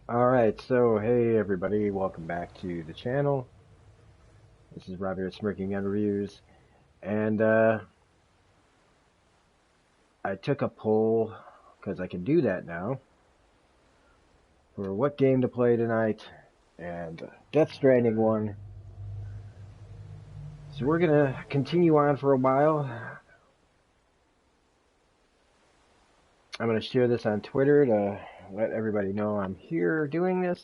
Alright, so hey everybody, welcome back to the channel. This is Robbie with Smirking and Reviews, and I took a poll, because I can do that now, for what game to play tonight, and Death Stranding won. So we're gonna continue on for a while. I'm gonna share this on Twitter to let everybody know I'm here doing this.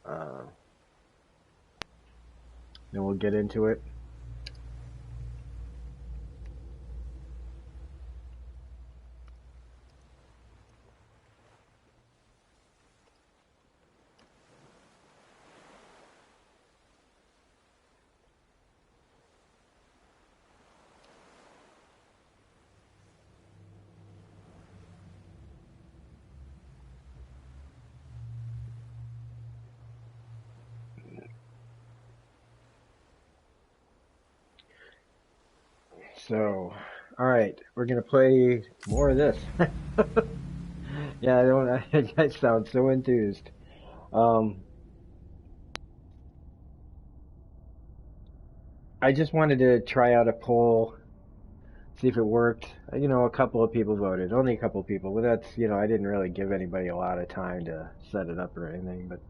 Then we'll get into it. So, alright, we're gonna play more of this. Yeah, I sound so enthused. I just wanted to try out a poll, see if it worked. A couple of people voted, only a couple of people, but that's, I didn't really give anybody a lot of time to set it up or anything, but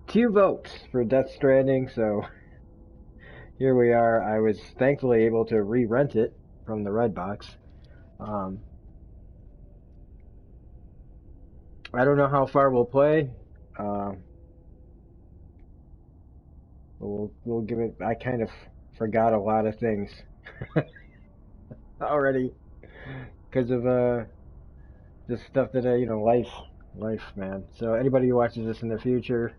2 votes for Death Stranding, so here we are. I was thankfully able to re-rent it from the Redbox. I don't know how far we'll play. We'll give it. I kind of forgot a lot of things already because of just stuff that life, man. So anybody who watches this in the future,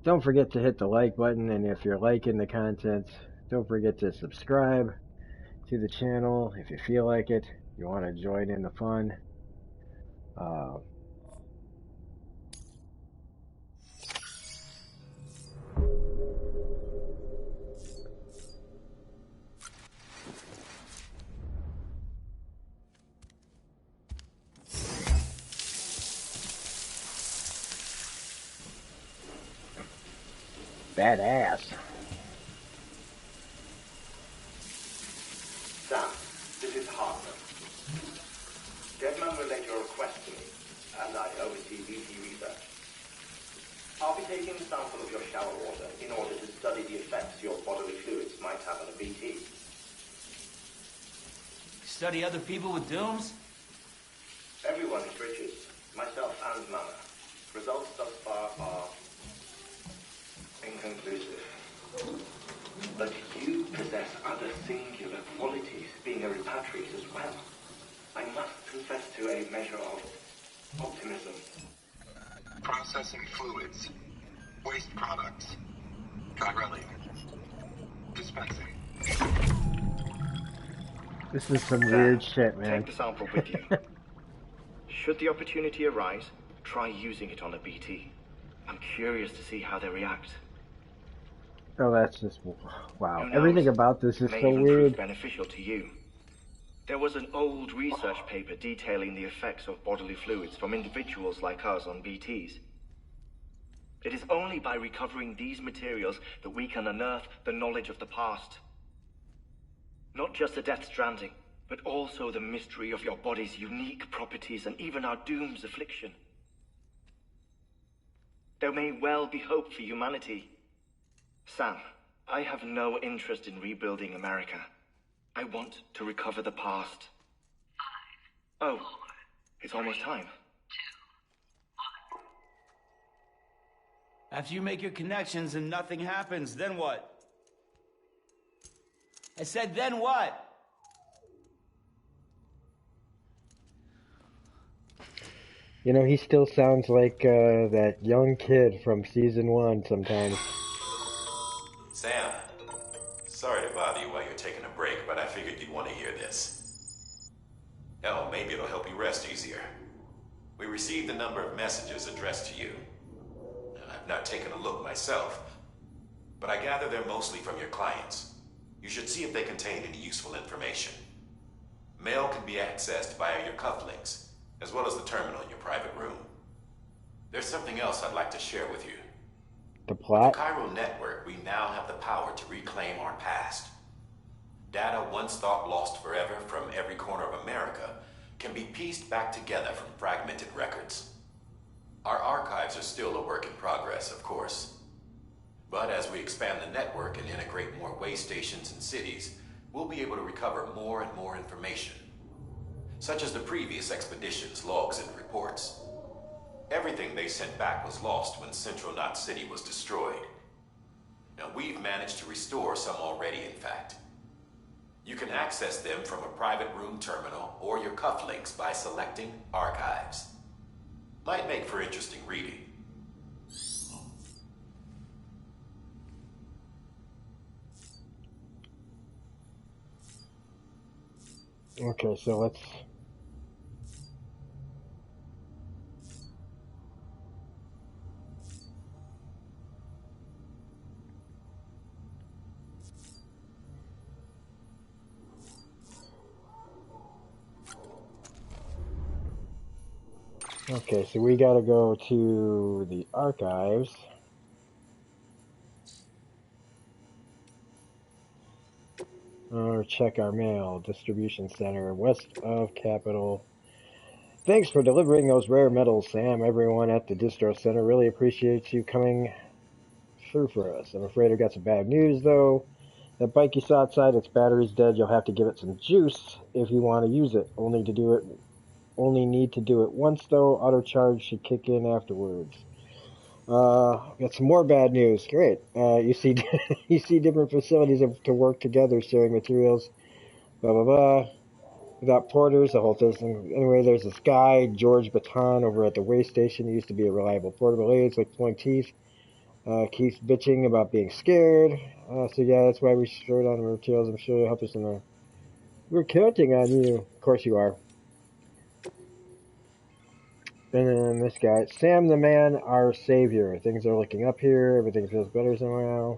don't forget to hit the like button, and if you're liking the content, don't forget to subscribe to the channel if you feel like it. You want to join in the fun. Badass. Sam, this is Hartman. Deadman relayed your request to me, and I oversee BT research. I'll be taking a sample of your shower water in order to study the effects your bodily fluids might have on a BT. Study other people with dooms? Everyone is Richard, myself and Mama. Results thus far are inconclusive. But you possess other singular qualities, being a repatriate as well. I must confess to a measure of optimism. Processing fluids. Waste products. Chiralium. Dispensing. This is some weird shit, man. Take the sample with you. Should the opportunity arise, try using it on a BT. I'm curious to see how they react. Oh, that's just wow. Everything about this is so weird. Prove beneficial to you. There was an old research paper detailing the effects of bodily fluids from individuals like us on BTs. It is only by recovering these materials that we can unearth the knowledge of the past. Not just the Death Stranding, but also the mystery of your body's unique properties and even our doom's affliction. There may well be hope for humanity. Sam, I have no interest in rebuilding America. I want to recover the past. 5, oh, 4, it's almost time. 2, 1. After you make your connections and nothing happens, then what? I said, then what? He still sounds like that young kid from season 1 sometimes. Sam, sorry to bother you while you're taking a break, but I figured you'd want to hear this. Hell, maybe it'll help you rest easier. We received a number of messages addressed to you. I've not taken a look myself, but I gather they're mostly from your clients. You should see if they contain any useful information. Mail can be accessed via your cufflinks, as well as the terminal in your private room. There's something else I'd like to share with you. The With the plot? chiral network, we now have the power to reclaim our past. Data once thought lost forever from every corner of America can be pieced back together from fragmented records. Our archives are still a work in progress, of course. But as we expand the network and integrate more way stations and cities, we'll be able to recover more and more information, such as the previous expedition's logs and reports. Everything they sent back was lost when Central Knot City was destroyed. Now we've managed to restore some already, in fact. You can access them from a private room terminal or your cufflinks by selecting Archives. Might make for interesting reading. Okay, so let's... Okay, so we gotta go to the archives. Or check our mail. Distribution center west of Capitol. Thanks for delivering those rare metals, Sam. Everyone at the distro center really appreciates you coming through for us. I'm afraid I've got some bad news, though. That bike you saw outside, its battery's dead. You'll have to give it some juice if you want to use it. Only need to do it once, though. Auto charge should kick in afterwards. Got some more bad news. Great. You see, you see different facilities to work together, sharing materials. Blah blah blah. Without porters, the whole thing. Anyway, there's this guy, George Baton, over at the way station. He used to be a reliable portable aid. It's like pulling teeth. Keeps bitching about being scared. So yeah, that's why we showed on the materials. I'm sure you'll help us in there. We're counting on you. Of course you are. And then this guy, Sam the man, our savior. Things are looking up here. Everything feels better somehow.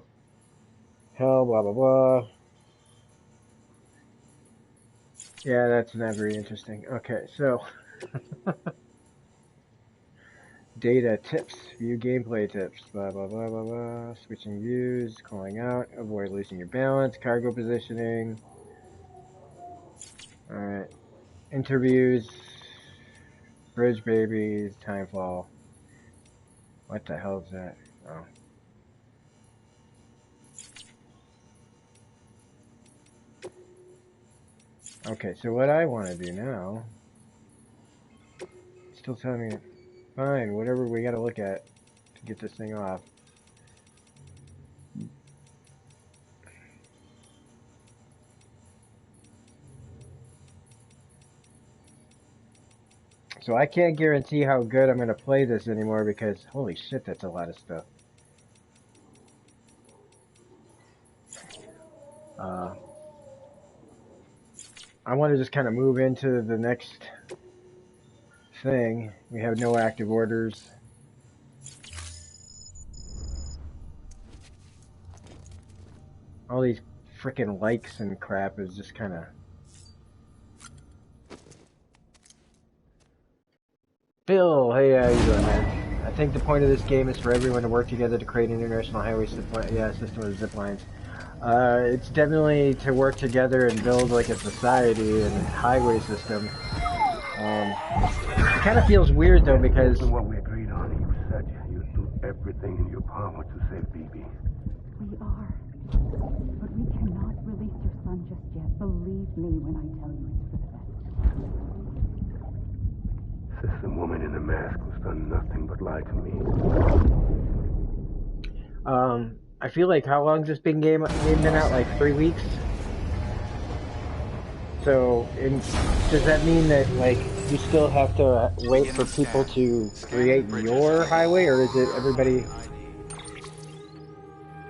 Hell, blah, blah, blah. Yeah, that's not very interesting. Okay, so. Data tips. View gameplay tips. Blah, blah, blah, blah, blah. Switching views. Calling out. Avoid losing your balance. Cargo positioning. Alright. Interviews. Bridge babies. Timefall. What the hell is that? Oh. Okay, so what I want to do now, still telling me, fine, whatever we got to look at to get this thing off. So I can't guarantee how good I'm going to play this anymore because, holy shit, that's a lot of stuff. I want to just kind of move into the next thing. We have no active orders. All these freaking likes and crap is just kind of... Bill, hey, how you doing, man? I think the point of this game is for everyone to work together to create an international highway system with zip lines. It's definitely to work together and build like a society and highway system. It kind of feels weird though because what we agreed on. You said you'd do everything in your power to save BB. We are, but we cannot release your son just yet. Believe me when I tell you it's for the best. Says the woman in the mask who's done nothing but lie to me. I feel like how long's this been game been out? Like 3 weeks. So, does that mean that like you still have to wait for people to create your highway, or is it everybody?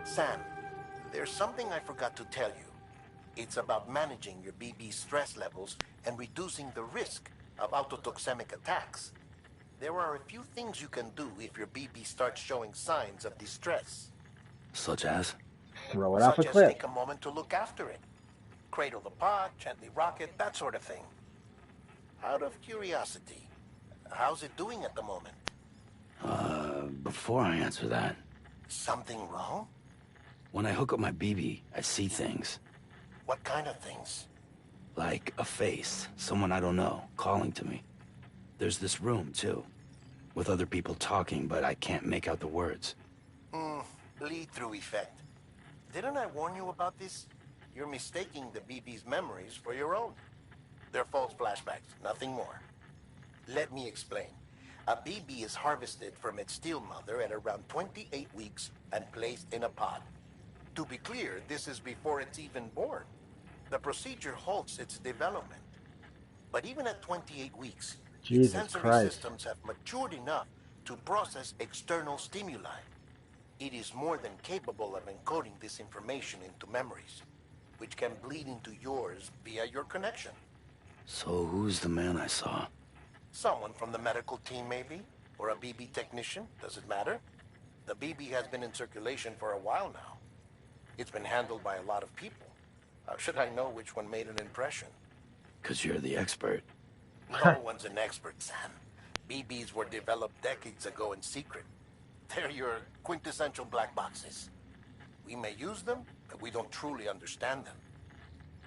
Sam, there's something I forgot to tell you. It's about managing your BB stress levels and reducing the risk of autotoxemic attacks. There are a few things you can do if your BB starts showing signs of distress. Such as? Throw it off a Such as cliff. take a moment to look after it. Cradle the pod, gently rock it, that sort of thing. Out of curiosity, how's it doing at the moment? Before I answer that, Something wrong? when I hook up my BB, I see things. What kind of things? Like a face, someone I don't know, calling to me. There's this room, too, with other people talking, but I can't make out the words. Lead-through effect. Didn't I warn you about this? You're mistaking the BB's memories for your own. They're false flashbacks, nothing more. Let me explain. A BB is harvested from its steel mother at around 28 weeks and placed in a pod. To be clear, this is before it's even born. The procedure halts its development. But even at 28 weeks, its Jesus sensory Christ. systems have matured enough to process external stimuli. It is more than capable of encoding this information into memories, which can bleed into yours via your connection. So who's the man I saw? Someone from the medical team, maybe? Or a BB technician? Does it matter? The BB has been in circulation for a while now. It's been handled by a lot of people. How should I know which one made an impression? 'Cause you're the expert. No one's an expert, Sam. BBs were developed decades ago in secret. They're your quintessential black boxes. We may use them, but we don't truly understand them.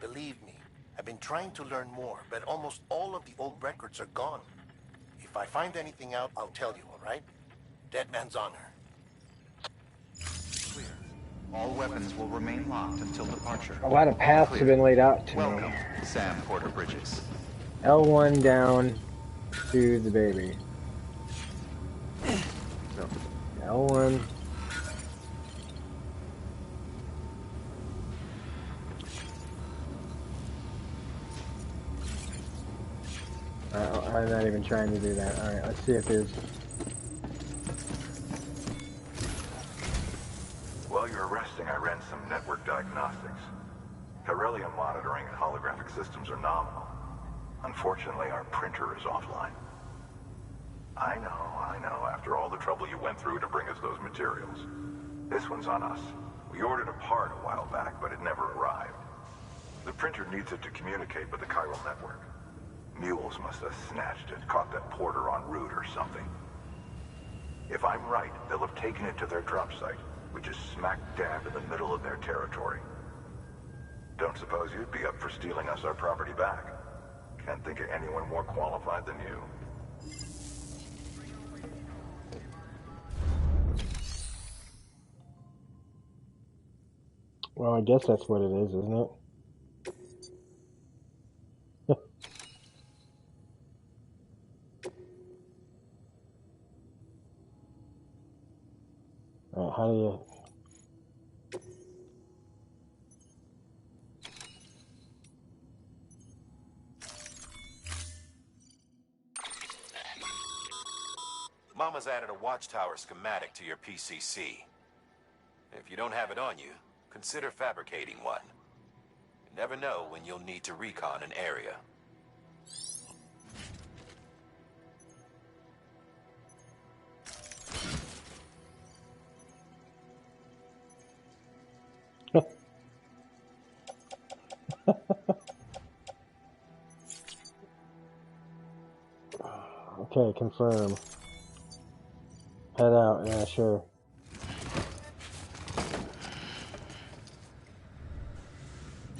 Believe me, I've been trying to learn more, but almost all of the old records are gone. If I find anything out, I'll tell you, all right? Dead man's honor. Clear. All weapons will remain locked until departure. A lot of paths have been laid out to Welcome, me. Sam Porter Bridges. L1 down to the baby. No. L1. I'm not even trying to do that. Alright, let's see if there's... While you're resting, I ran some network diagnostics. Beryllium monitoring and holographic systems are nominal. Unfortunately, our printer is offline. I know, after all the trouble you went through to bring us those materials. This one's on us. We ordered a part a while back, but it never arrived. The printer needs it to communicate with the chiral network. Mules must have snatched it, caught that porter en route or something. If I'm right, they'll have taken it to their drop site, which is smack dab in the middle of their territory. Don't suppose you'd be up for stealing us our property back? Can't think of anyone more qualified than you. Well, I guess that's what it is, isn't it? Alright, how do you... Mama's added a watchtower schematic to your PCC. If you don't have it on you, consider fabricating one. You never know when you'll need to recon an area. Okay, confirm. Head out, yeah, sure.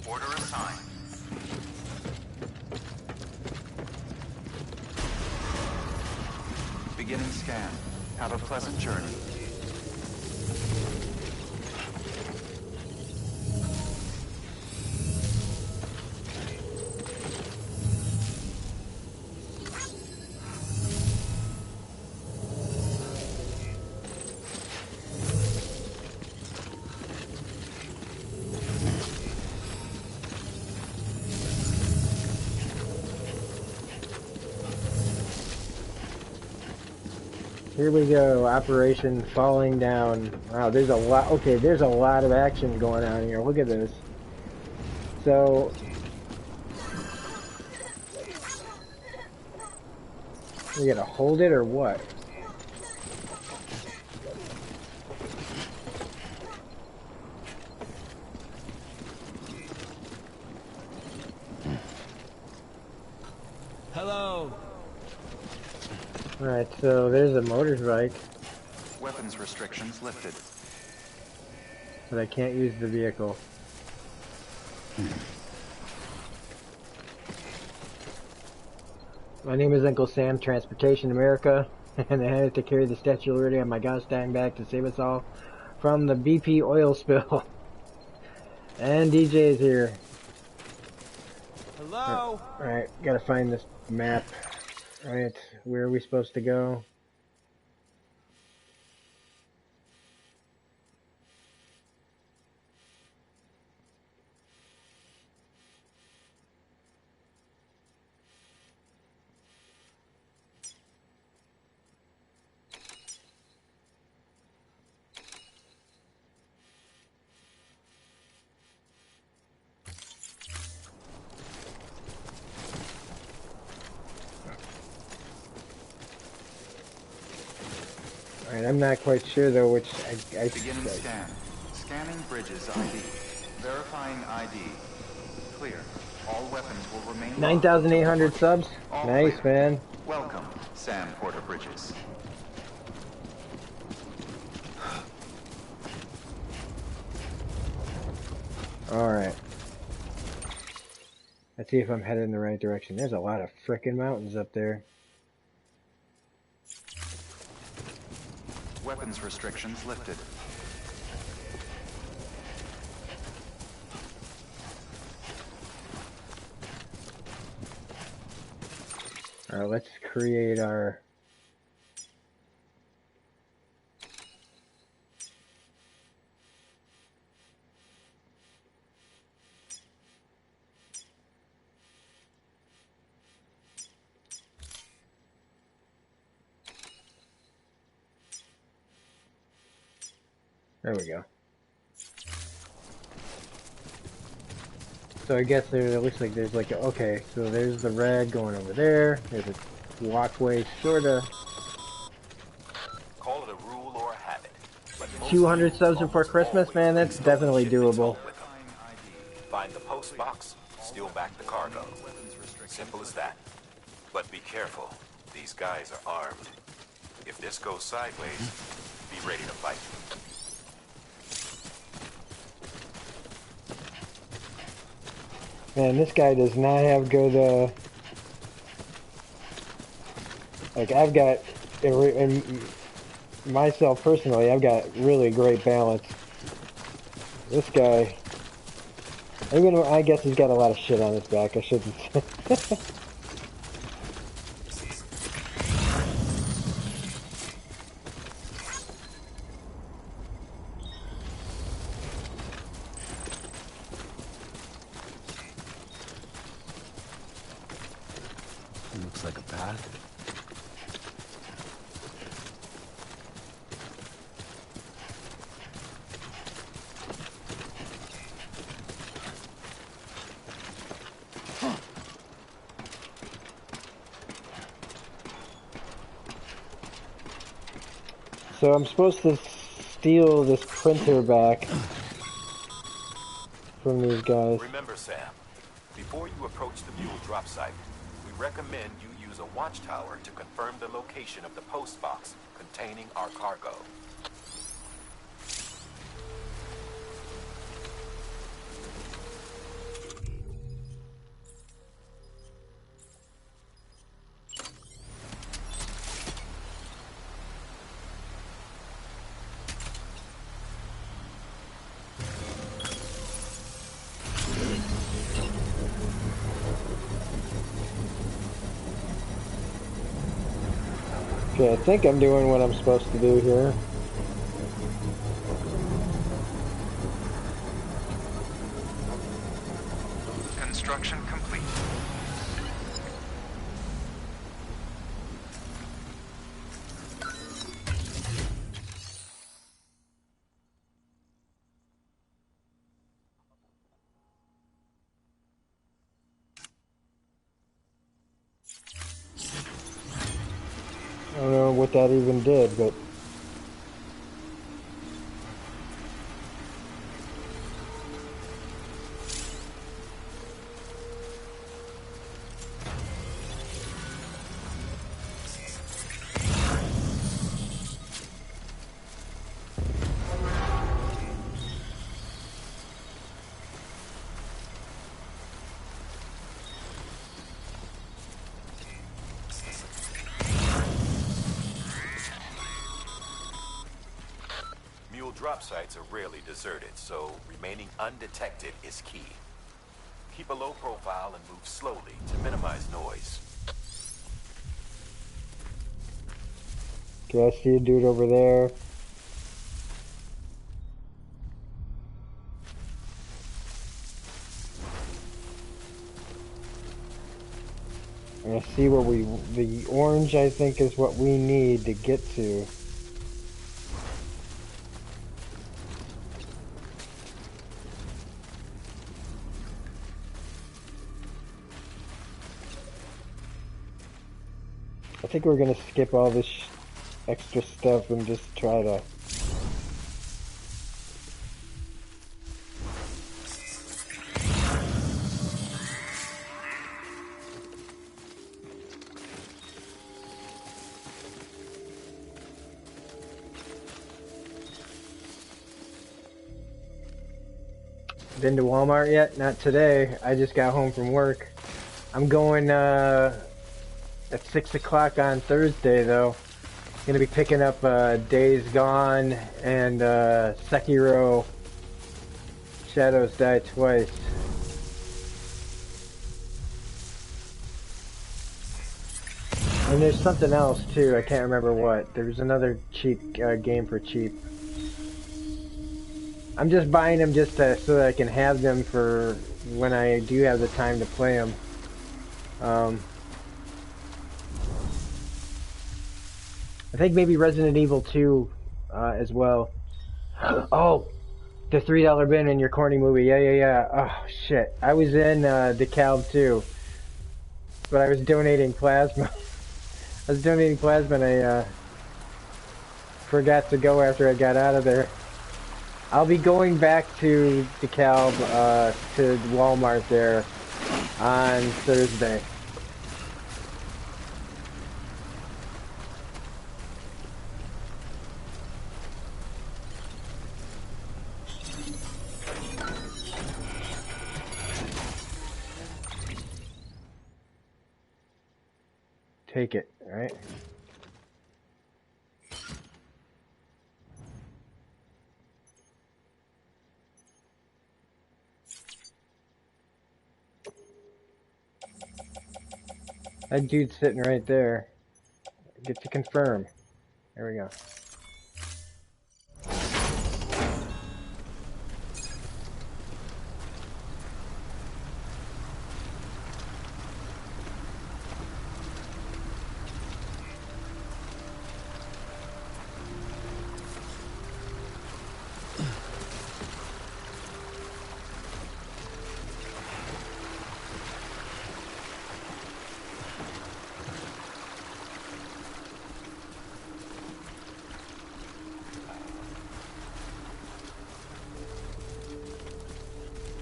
Order assigned. Beginning scan. Have a pleasant journey. Here we go, Operation Falling Down. Wow, there's a lot, okay, there's a lot of action going on here. Look at this. So, we gotta hold it or what? Hello. Alright, so there's a motorbike, Weapons restrictions lifted. but I can't use the vehicle. My name is Uncle Sam, Transportation America, and I had to carry the Statue of Liberty on my gosh dang back to save us all from the BP oil spill. And DJ is here. Hello. Alright, gotta find this map. Alright, where are we supposed to go? Alright, I'm not quite sure though which I Beginning scan. Scanning bridges ID. Verifying ID. Clear. All weapons will remain locked. 9,800 subs? All Nice, clear. man. Welcome, Sam Porter Bridges. Alright. Let's see if I'm headed in the right direction. There's a lot of frickin' mountains up there. Weapons restrictions lifted. Alright, let's create our... There we go. So I guess there, it looks like there's like, okay, so there's the red going over there. There's a walkway, sorta. Call it a rule or a habit. But most 200 subs people before Christmas, always man, that's restow the definitely shipments doable. home with them. Find the post box, steal back the cargo. Simple as that. But be careful. These guys are armed. If this goes sideways, be ready to fight. Man, this guy does not have good, like, I've got, in myself personally, I've got really great balance. This guy, even though I guess he's got a lot of shit on his back, I shouldn't say. Looks like a path. So I'm supposed to steal this printer back from these guys. Remember, Sam, before you approach the mule drop site, we recommend you use a watchtower to confirm the location of the post box containing our cargo. Okay, I think I'm doing what I'm supposed to do here. Construction complete. I don't know what that even did, but... drop sites are rarely deserted, so remaining undetected is key. Keep a low profile and move slowly to minimize noise. Okay, I see a dude over there. And I see what the orange I think is what we need to get to. I think we're gonna skip all this extra stuff and just try to. Been to Walmart yet? Not today. I just got home from work. I'm going at 6 o'clock on Thursday though. Gonna be picking up Days Gone and Sekiro Shadows Die Twice. And there's something else too, I can't remember what. There's another cheap game for cheap. I'm just buying them just so that I can have them for when I do have the time to play them. I think maybe Resident Evil 2 as well. Oh, the $3 bin in your corny movie. Yeah. Oh, shit. I was in DeKalb too. But I was donating plasma. I was donating plasma and I forgot to go after I got out of there. I'll be going back to DeKalb, to Walmart there on Thursday. Take it, alright? That dude's sitting right there. Get to confirm. There we go.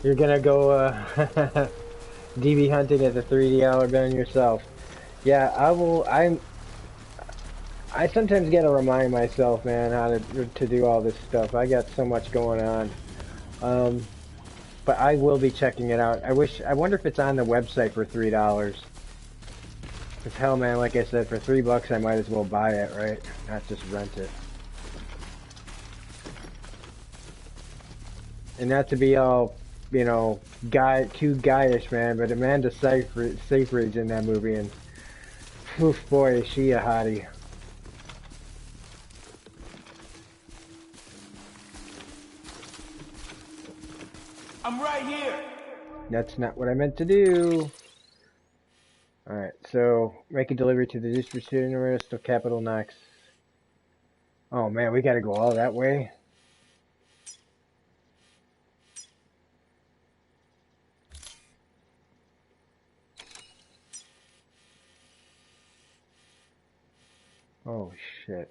You're gonna go DB hunting at the $3 bin yourself. Yeah, I will. I sometimes gotta remind myself, man, how to do all this stuff. I got so much going on. But I will be checking it out. I wonder if it's on the website for $3. Cause hell, man, like I said, for $3 I might as well buy it, right? Not just rent it. And not to be all, you know, too guyish, man, but Amanda Seyfried's in that movie, and oof, boy, is she a hottie. I'm right here. That's not what I meant to do. Alright, so make a delivery to the distributionist of Capital Knox. Oh man, we gotta go all that way. Oh shit.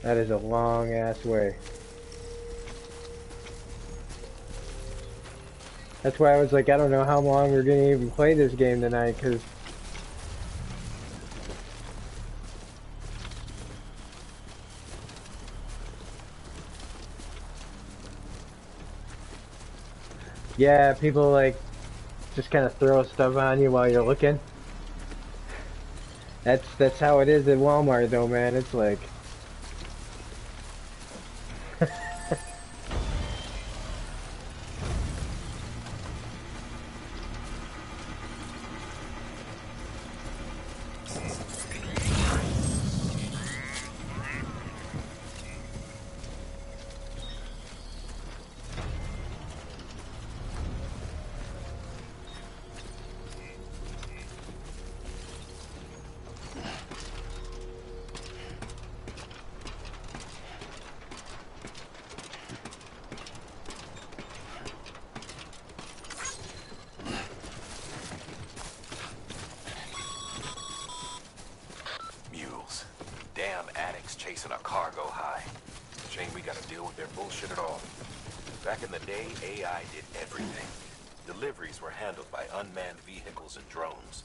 That is a long ass way. That's why I was like, I don't know how long we're gonna even play this game tonight, cause yeah, people like just kind of throw stuff on you while you're looking. That's how it is at Walmart though, man. It's like Mules. Damn addicts chasing a cargo high. Shame we gotta deal with their bullshit at all. Back in the day, AI did everything. Deliveries were handled by unmanned vehicles and drones.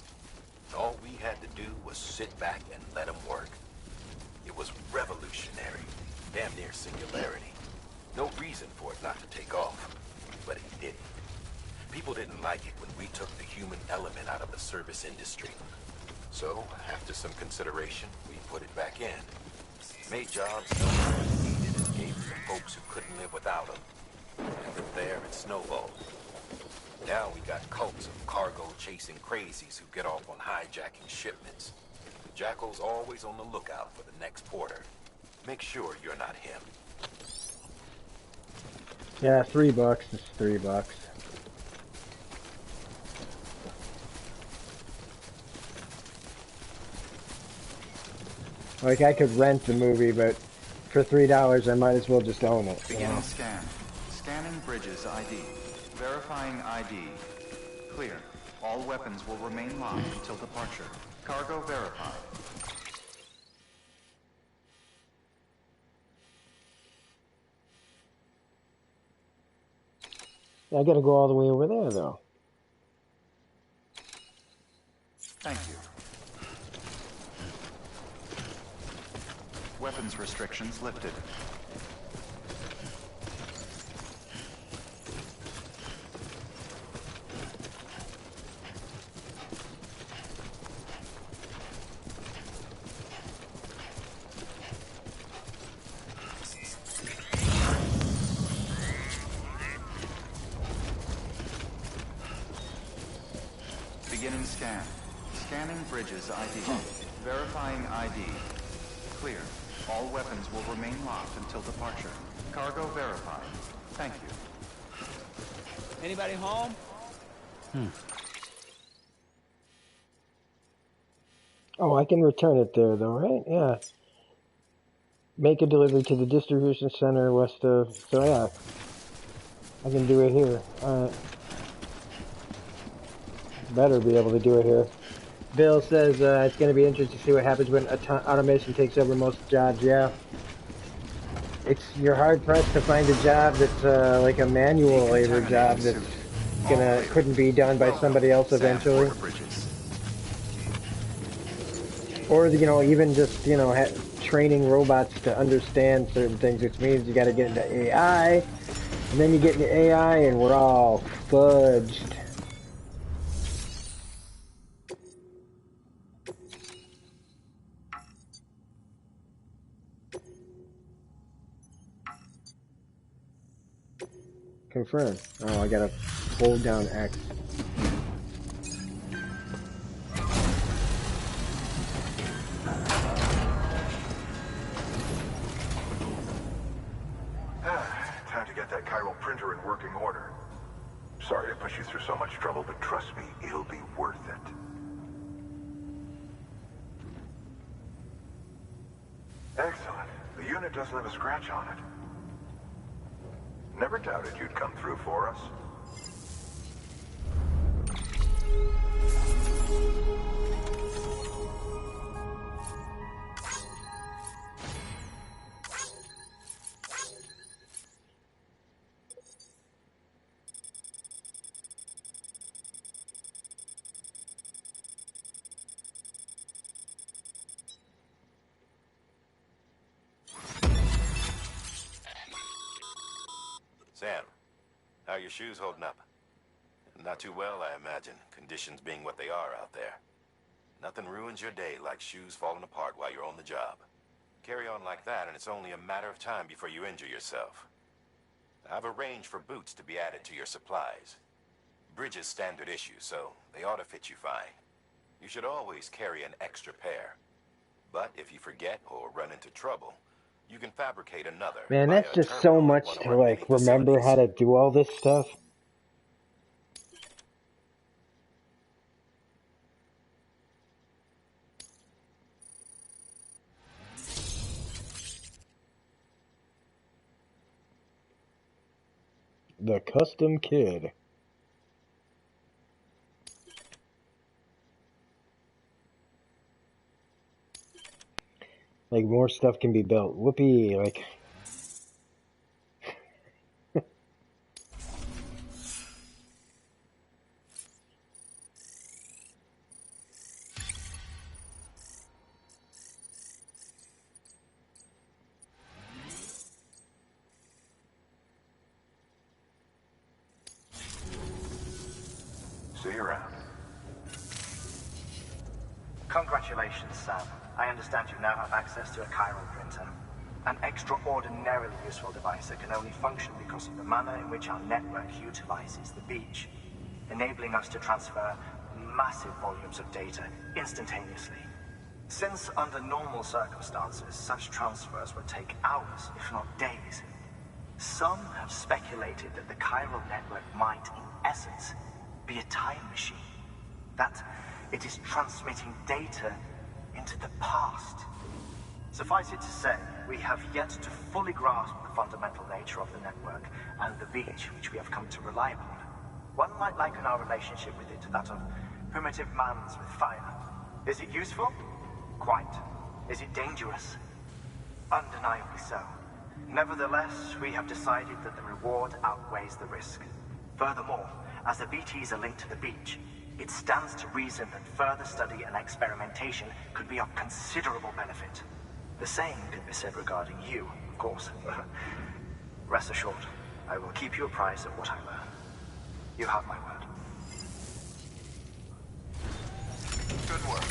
All we had to do was sit back and let them work. It was revolutionary, damn near singularity. No reason for it not to take off, but it didn't. People didn't like it when we took the human element out of the service industry. So, after some consideration, we put it back in. Made jobs no one really needed and gave it to folks who couldn't live without them. And from there, it snowballed. Now we got cults of cargo-chasing crazies who get off on hijacking shipments. The Jackal's always on the lookout for the next porter. Make sure you're not him. yeah, $3 is $3. Like I could rent the movie, but for $3 I might as well just own it. You Beginning know? scan. Scanning bridges ID. Verifying ID. Clear. All weapons will remain locked until departure. Cargo verified. I gotta go all the way over there though. Thank you. Weapons restrictions lifted. Beginning scan. Scanning bridges ID. Verifying ID. Clear. All weapons will remain locked until departure. Cargo verified. Thank you. Anybody home? Oh, I can return it there though, right? Yeah. Make a delivery to the distribution center west of. So yeah, I can do it here. Better be able to do it here. Bill says it's going to be interesting to see what happens when automation takes over most jobs. Yeah, you're hard pressed to find a job that's like a manual labor job that's couldn't be done by somebody else eventually. Or even just training robots to understand certain things, which means you got to get into AI, and then you get into AI, and we're all fudged. Confirm. Oh, I gotta hold down X. Time to get that chiral printer in working order. Sorry to push you through so much trouble, but trust me, it'll be worth it. Excellent. The unit doesn't have a scratch on it. Never doubted you'd come through for us. Sam, how are your shoes holding up? Not too well, I imagine, conditions being what they are out there. Nothing ruins your day like shoes falling apart while you're on the job. Carry on like that and it's only a matter of time before you injure yourself. I've arranged for boots to be added to your supplies. Bridges standard issue, so they ought to fit you fine. You should always carry an extra pair. But if you forget or run into trouble, you can fabricate another. Man, via that's a just so terminal at much one of to our like many remember facilities. how to do all this stuff. The Custom Kid. Like, more stuff can be built. Whoopee, like... See you around. Congratulations, Sam. I understand you now have access to a chiral printer. An extraordinarily useful device that can only function because of the manner in which our network utilizes the beach, enabling us to transfer massive volumes of data instantaneously. Since under normal circumstances, such transfers would take hours, if not days, some have speculated that the chiral network might, in essence, be a time machine. That it is transmitting data into the past. Suffice it to say, we have yet to fully grasp the fundamental nature of the network and the beach which we have come to rely upon. One might liken our relationship with it to that of primitive mans with fire. Is it useful? Quite. Is it dangerous? Undeniably so. Nevertheless, we have decided that the reward outweighs the risk. Furthermore, as the BTs are linked to the beach, it stands to reason that further study and experimentation could be of considerable benefit. The same could be said regarding you, of course. Rest assured, I will keep you apprised of what I learn. You have my word. Good work.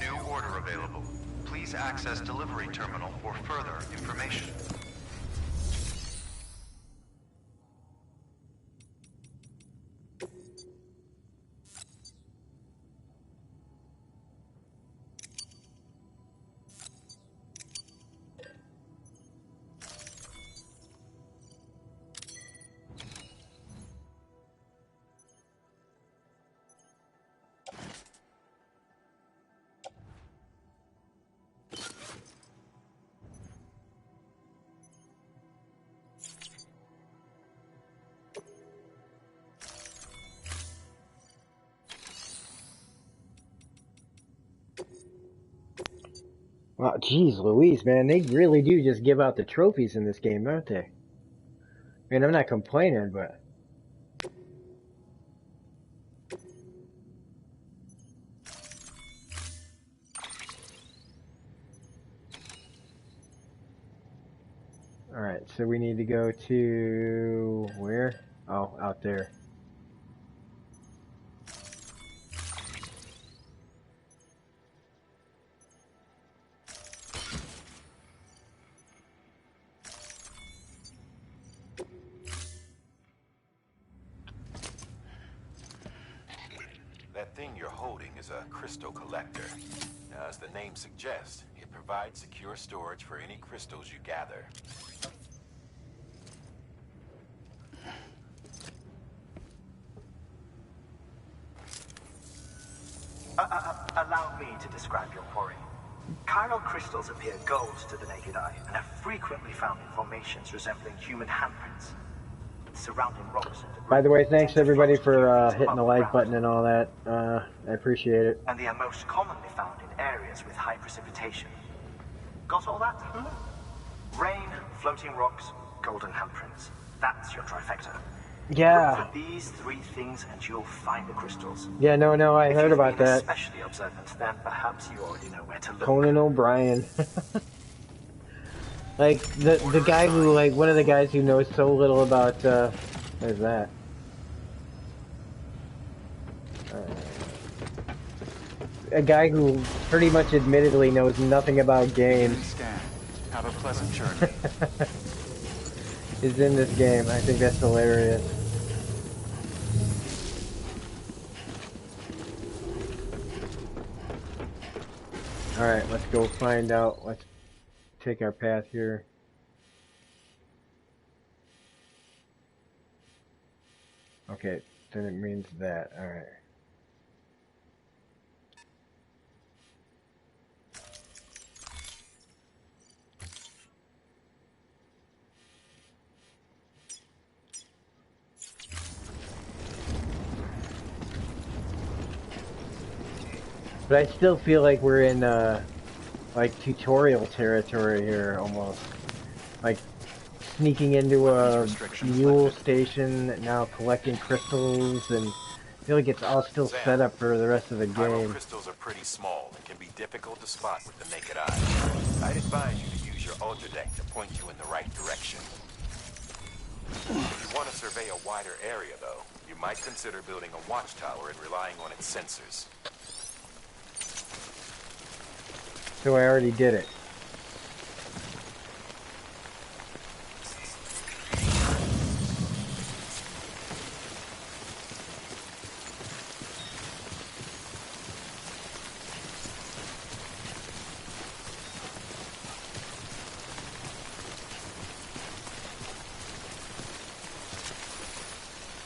New order available. Please access delivery terminal for further information. Wow, geez Louise, man, they really do just give out the trophies in this game, don't they? I mean, I'm not complaining, but... Alright, so we need to go to... where? Oh, out there. That thing you're holding is a crystal collector. Now, as the name suggests, it provides secure storage for any crystals you gather. Allow me to describe your quarry. Chiral crystals appear gold to the naked eye and are frequently found in formations resembling human handprints. Surrounding rocks and debris. By the way, thanks everybody for hitting the like button and all that. I appreciate it. And they are most commonly found in areas with high precipitation. Got all that? Rain, floating rocks, golden handprints. That's your trifecta. Yeah. Look for these three things and you'll find the crystals. Yeah, no, I heard about that. Especially observant, then perhaps you already know where to look. Conan O'Brien. Like, the guy who, like, one of the guys who knows so little about, what is that? a guy who pretty much admittedly knows nothing about games Scan. Have a pleasant journey. is in this game. I think that's hilarious. Alright, let's go find out. Let's take our path here. Okay, then it means that. Alright. But I still feel like we're in, like, tutorial territory here, almost. Like, sneaking into a mule station, now collecting crystals, and I feel like it's all still set up for the rest of the game. Crystals are pretty small and can be difficult to spot with the naked eye. I'd advise you to use your ultra deck to point you in the right direction. If you want to survey a wider area, though, you might consider building a watchtower and relying on its sensors. So I already did it.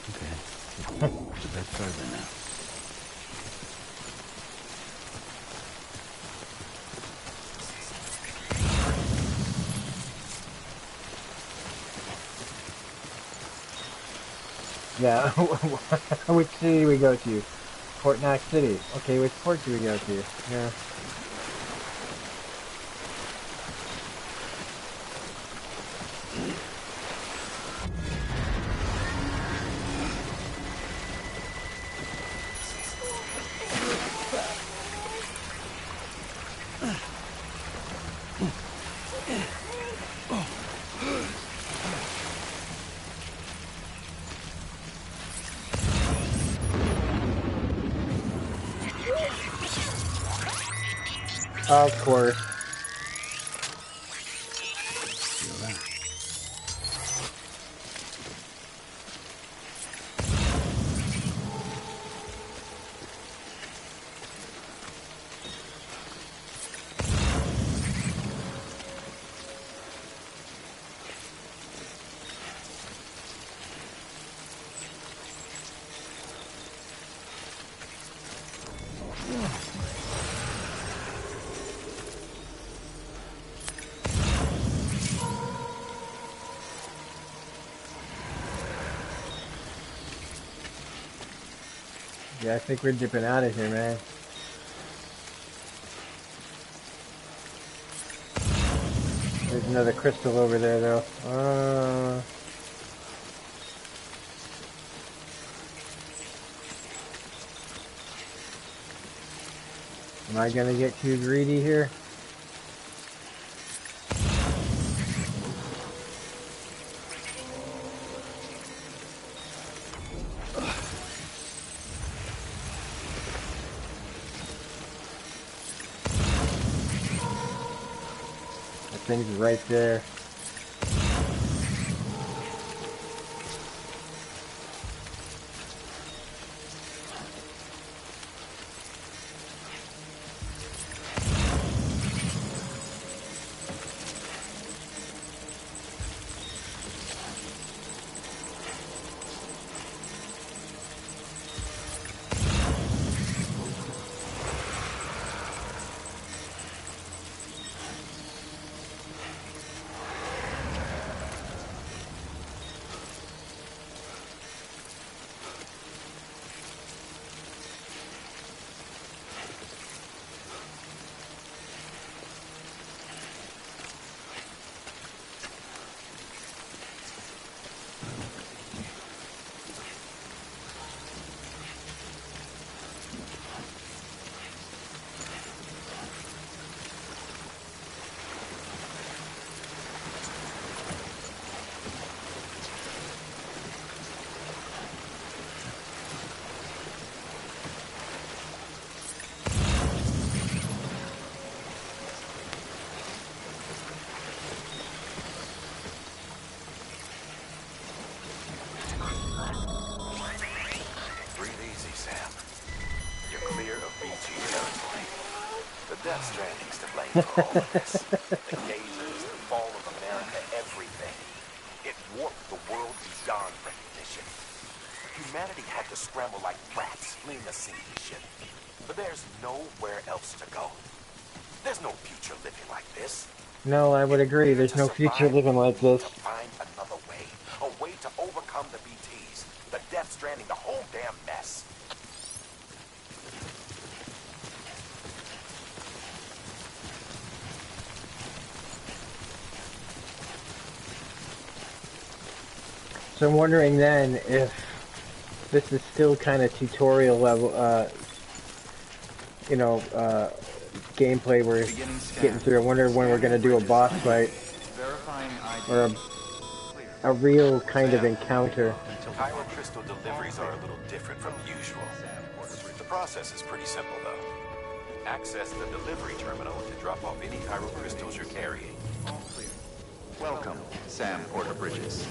Okay. It's a bit further now. Yeah, which city do we go to? Fort Knox City. Okay, which port do we go to? Yeah. Of course. Yeah, I think we're dipping out of here, man. There's another crystal over there, though. Am I gonna get too greedy here? Thing's right there. Sam. You're clear of BT territory. The Death Stranding's to blame for all of this. The gazers, the fall of America, everything. It warped the world beyond recognition. Humanity had to scramble like rats, fleeing a sinking ship. But there's nowhere else to go. There's no future living like this. No, I would agree. There's no future living like this. To find another way. A way to overcome the BTs. The Death Stranding, the whole damn mess. So I'm wondering then if this is still kind of tutorial level, gameplay we're getting through. I wonder when we're going to do a boss fight or a real kind of encounter. Pyro crystal deliveries are a little different from usual. The process is pretty simple, though. Access the delivery terminal to drop off any pyro crystals you're carrying. All clear. Welcome, Sam Porter Bridges.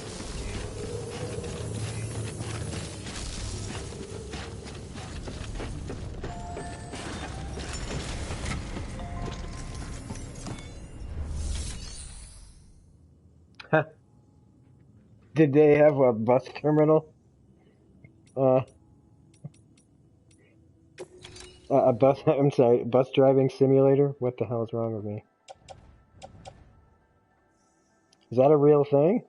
Huh. Did they have a bus terminal? I'm sorry, bus driving simulator? What the hell is wrong with me? Is that a real thing?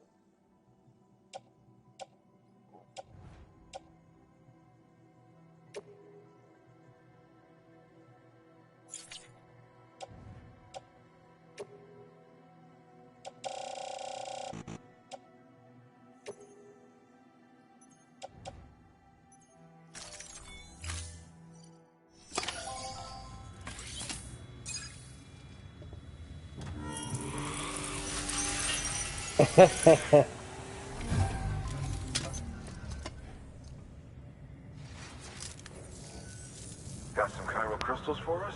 Got some chiral crystals for us?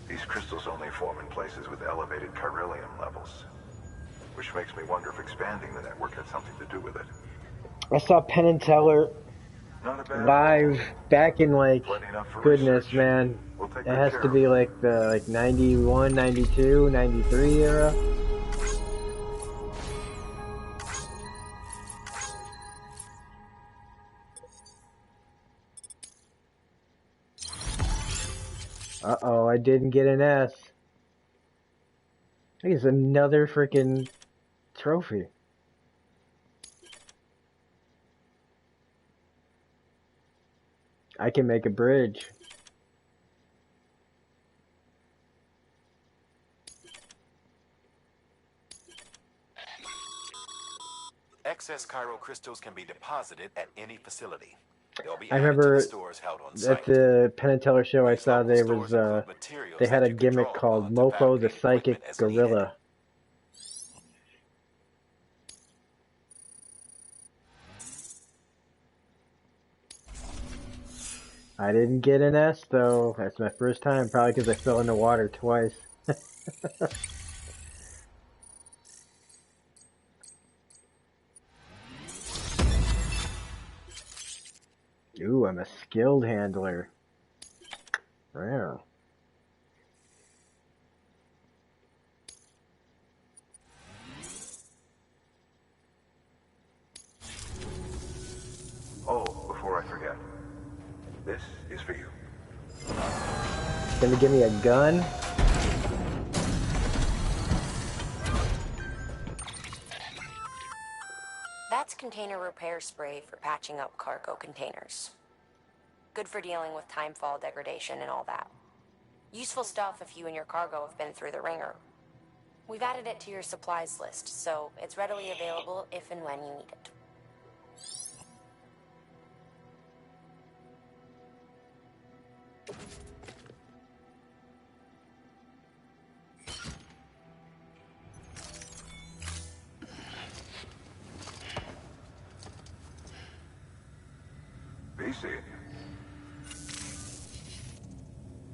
These crystals only form in places with elevated chiralium levels. Which makes me wonder if expanding the network had something to do with it. I saw Penn and Teller live back in goodness, man. It has to be the 91, 92, 93 era. Uh-oh, I didn't get an S. I think it's another freaking trophy. I can make a bridge. Excess chiral crystals can be deposited at any facility. I remember at the Penn and Teller show I saw they had a gimmick called Mofo the Psychic Gorilla. I didn't get an S though. That's my first time, probably because I fell in the water twice. Ooh, I'm a skilled handler. Wow. Oh, before I forget. This is for you. Gonna give me a gun? That's container repair spray for patching up cargo containers. Good for dealing with timefall degradation and all that. Useful stuff if you and your cargo have been through the ringer. We've added it to your supplies list, so it's readily available if and when you need it.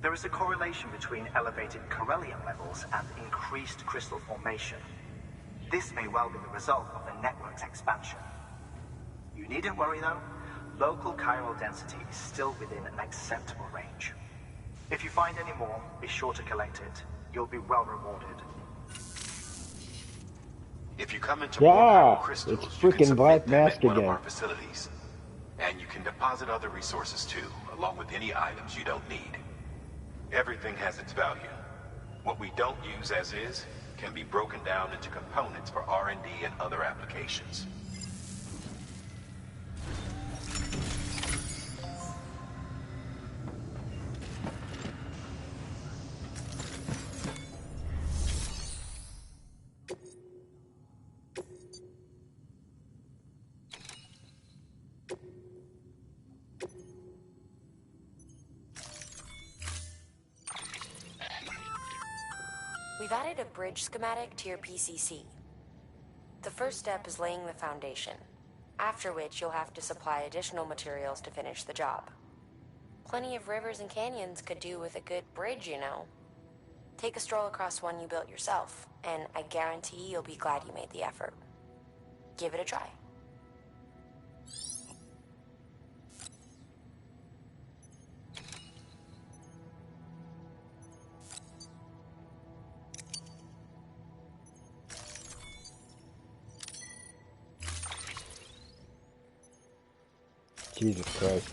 There is a correlation between elevated chiralium levels and increased crystal formation. This may well be the result of the network's expansion. You needn't worry though. Local chiral density is still within an acceptable range. If you find any more, be sure to collect it. You'll be well rewarded. If you come into more chiral crystals, it's you can freaking submit Black them Mask at one of again. our facilities. And you can deposit other resources too, along with any items you don't need. Everything has its value. What we don't use as is can be broken down into components for R&D and other applications. We've added a bridge schematic to your PCC. The first step is laying the foundation, after which you'll have to supply additional materials to finish the job. Plenty of rivers and canyons could do with a good bridge, you know. Take a stroll across one you built yourself, and I guarantee you'll be glad you made the effort. Give it a try. Jesus Christ.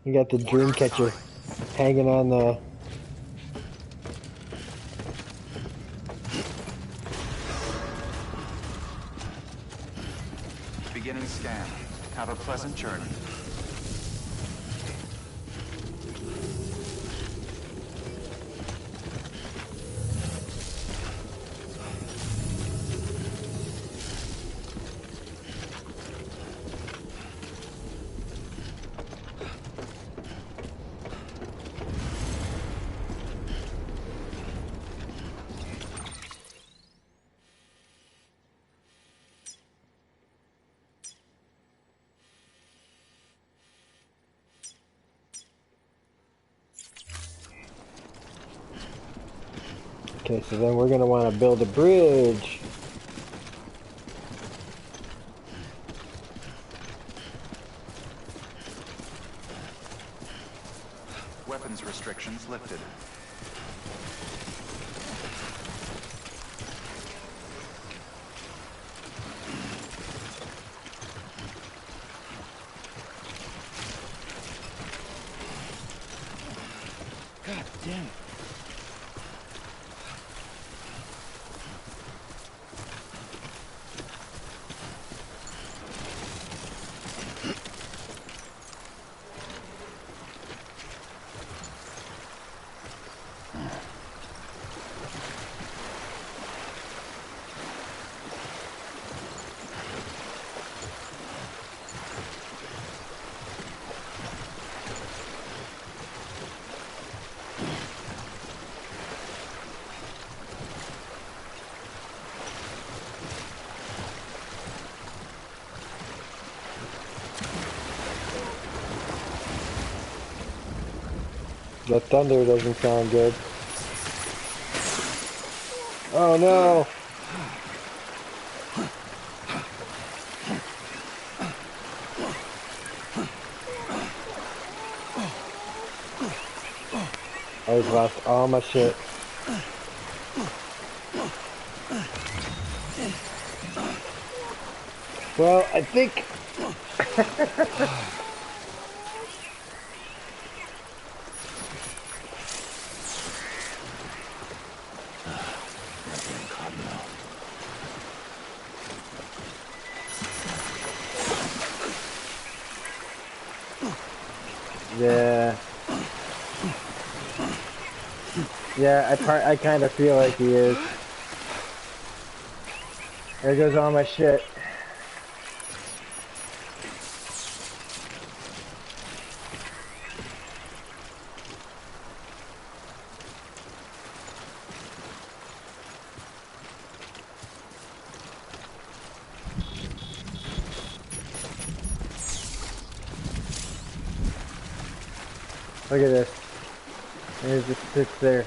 You got the dream catcher hanging on the... Beginning scan. Have a pleasant journey. Okay, so then we're going to want to build a bridge. Weapons restrictions lifted. God damn it. The thunder doesn't sound good. Oh no! I just lost all my shit. Well, I think... Yeah. Yeah, I kind of feel like he is. There goes all my shit. Look at this. And it just sits there.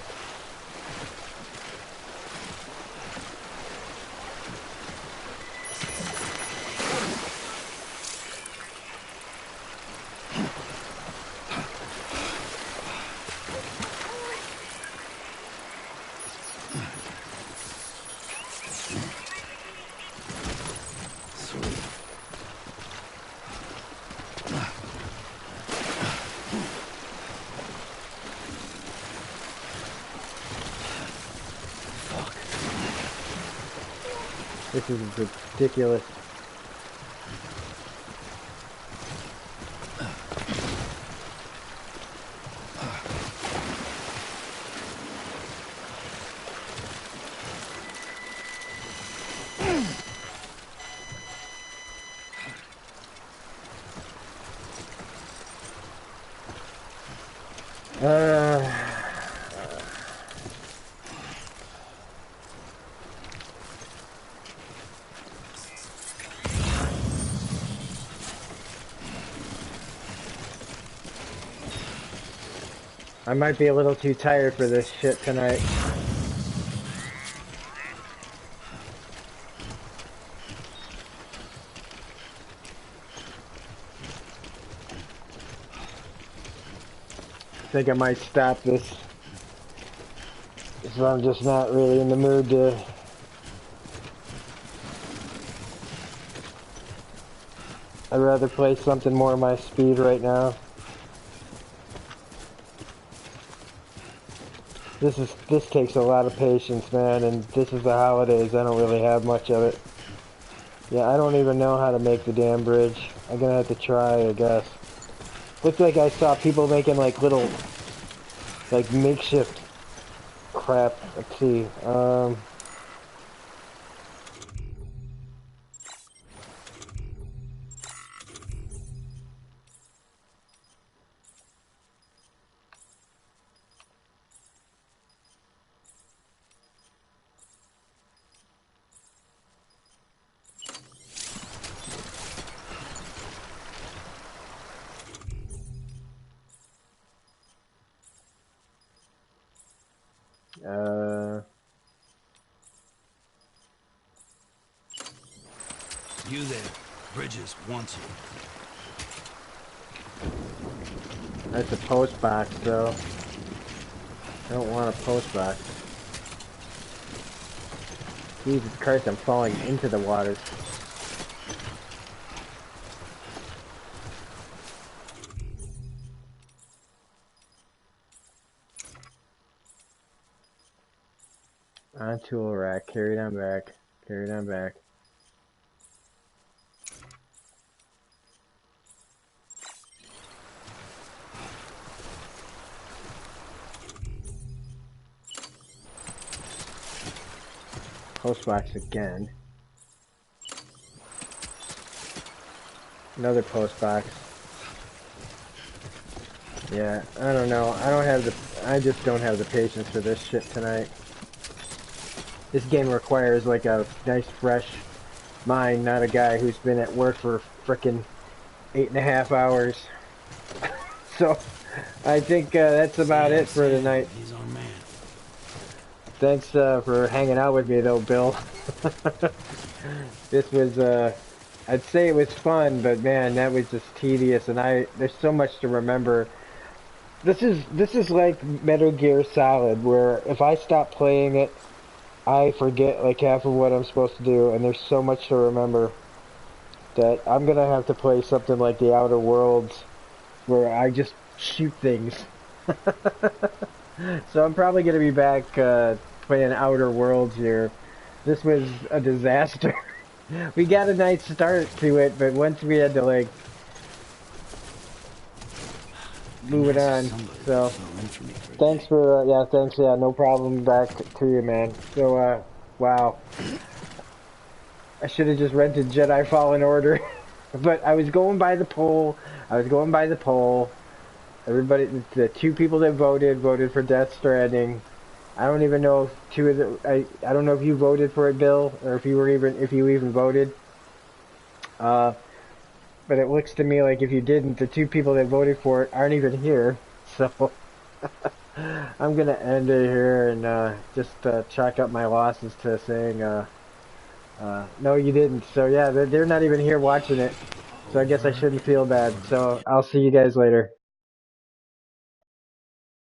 This is ridiculous. I might be a little too tired for this shit tonight. I think I might stop this. So I'm just not really in the mood to... I'd rather play something more my speed right now. This takes a lot of patience, man, and this is the holidays. I don't really have much of it. Yeah, I don't even know how to make the damn bridge. I'm gonna have to try, I guess. Looks like I saw people making like little, like makeshift crap. Let's see. You there. Bridges wants you. That's a post box, though. I don't want a post box. Jesus Christ, I'm falling into the water. Onto a rack, carry it on back, carry it on back. Post box again. Another post box. Yeah, I don't know. I just don't have the patience for this shit tonight. This game requires like a nice fresh mind, not a guy who's been at work for frickin' 8.5 hours. So, I think that's about it for tonight. He's our man. Thanks for hanging out with me though, Bill. This was, I'd say it was fun, but man, that was just tedious, and there's so much to remember. This is like Metal Gear Solid, where if I stop playing it, I forget like half of what I'm supposed to do, and there's so much to remember that I'm gonna have to play something like the Outer Worlds, where I just shoot things. So I'm probably gonna be back playing Outer Worlds here. This was a disaster. We got a nice start to it, but once we had to like move it on. So thanks for thanks, no problem, back to you, man. So wow, I should have just rented Jedi Fallen Order. But I was going by the poll. Everybody, the two people that voted for Death Stranding. I don't even know if I don't know if you voted for it, Bill, or if you even voted. But it looks to me like if you didn't, the two people that voted for it aren't even here. So I'm gonna end it here and just chalk up my losses to saying no, you didn't. So yeah, they're not even here watching it. So I guess I shouldn't feel bad. So I'll see you guys later.